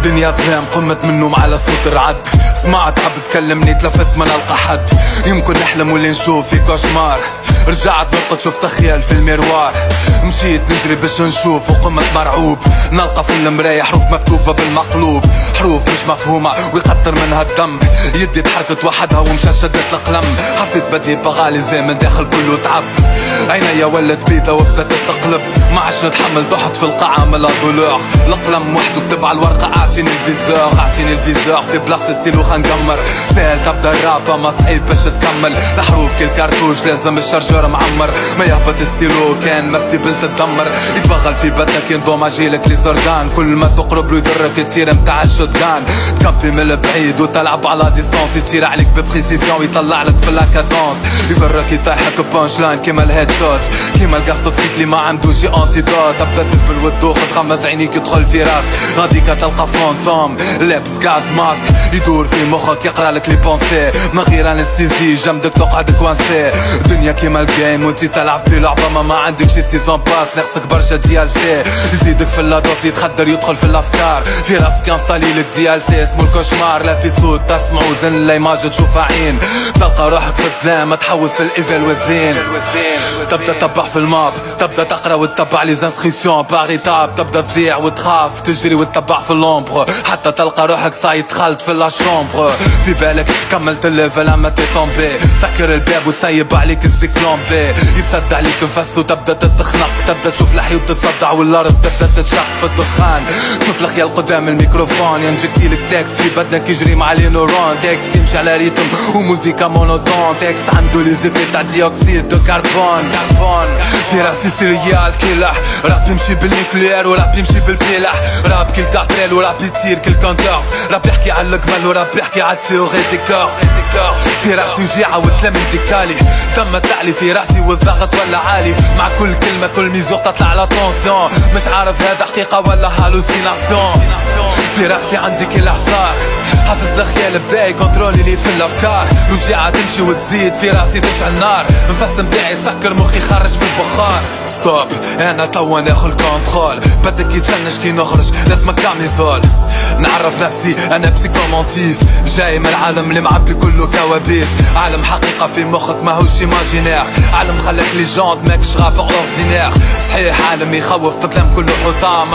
دنيا ظلام قمت من النوم على صوت الرعد. سمعت عبد تكلمني تلفت ما نلقى حد. يمكن نحلم واللي نشوف في كوشمار. رجعت نطت شفت خيال في الميروار. مشيت نجري باش نشوف وقمت مرعوب. نلقى في المراية حروف مكتوبة بالمقلوب، حروف مش مفهومة ويقطر منها الدم. يدي تحركت وحدها ومشات شدت القلم. حسيت بدني بغالي زي من داخل كله تعب. عينيا ولت بيضة وبدت تقلب. ما عادش نتحمل ضحت في القاعة من الضلوع. القلم وحده كتب على الورقة اعطيني الفيزور، اعطيني الفيزور في بلاصة ستيلو خنقمر. سهل تبدا الرابة ما صعيب باش تكمل. الحروف كل كارتوش لازم الشارجور معمر. ما يهبط ستيلو كان مسي بنت تدمر. يتبغل في بدنك ينضم اجيلك لي زرقان. كل ما تقرب له يضرك التير متاع الشوتغان. تكبي من البعيد وتلعب على ديستانس. يطير عليك ببريسيزيون ويطلع لك في لاكادونس. يضرك يطيحك بانش لاين كيما الهيد شوت. كيما الكاستوكسيك اللي ما عنده شي انتيدوت. تبدا تذبل وتدوخ تغمض عينيك يدخل في راس. غاديك تلقى فانتوم لابس غاز ماسك. يدور في مخك يقرا لك لي بونسي. من غير انستيزي جنبك تقعد كوانسي. الدنيا كيما الجيم وانتي تلعب في لعبة ما عندك شي سيزون باس. ناقصك برشا دي ال سي. يزيدك في اللادوس يتخدر يدخل في الافكار. في راسك ينستالي لك دي ال سي اسمه الكوشمار. لا في صوت تسمع وذن لايماج تشوفها عين. تلقى روحك في الظلام تحوس في الايفل والذين. تبدا تتبع في الماب. تبدا تقرا وتتبع لي زانسكريبسيون باغ ايتاب. تبدا تضيع وتخاف تجري وتتبع في اللومبر. حتى تلقى روحك صايد دخلت في لاشومبر. في بالك كملت الليفل اما تي طومبي. سكر الباب وتسيب عليك السيكلون بي. يتصدع عليك نفس وتبدا تتخنق. تبدا تشوف لحي وتتصدع والارض تبدا تتشق في الدخان. تشوف الخيال قدام الميكروفون. ينجكتي لك تكست في بدنك يجري مع لي نورون. تكست يمشي على ريتم وموزيكا مونوتون. تكست عنده لي زيفي تاع ديوكسيد دو كربون. في راسي سيريال كيلح. راب يمشي بالنيكلير وراب يمشي بالبيلح. راب كل كارتريل وراب يصير كل كونتورت. راب يحكي على الجمل وراب يحكي على التيوري ديكور. في راسي وجيعة وتلم ديكالي. دم تعلي في راسي والضغط ولا عالي. مع كل كلمة كل ميزور تطلع على طونسيون. مش عارف هذا حقيقة ولا هالوسيناسيون. في راسي عندي كل اعصار. حاسس الخيال بداي كنترولي لي في الافكار. الوجيعة تمشي وتزيد في راسي تشعل نار. نفس متاعي سكر مخي خرج في البخار. ستوب انا توا ناخد كونترول. بدك يتشنج كي نخرج لازمك كاميزول. نعرف نفسي انا بسيكومونتيس. جاي من العالم اللي معبي كله كوابيس. عالم حقيقة في مخك ماهوش ايماجينير. عالم خلك ليجوند ماكش غابة اوردينير. صحيح عالم يخوف في ظلام كله حطام.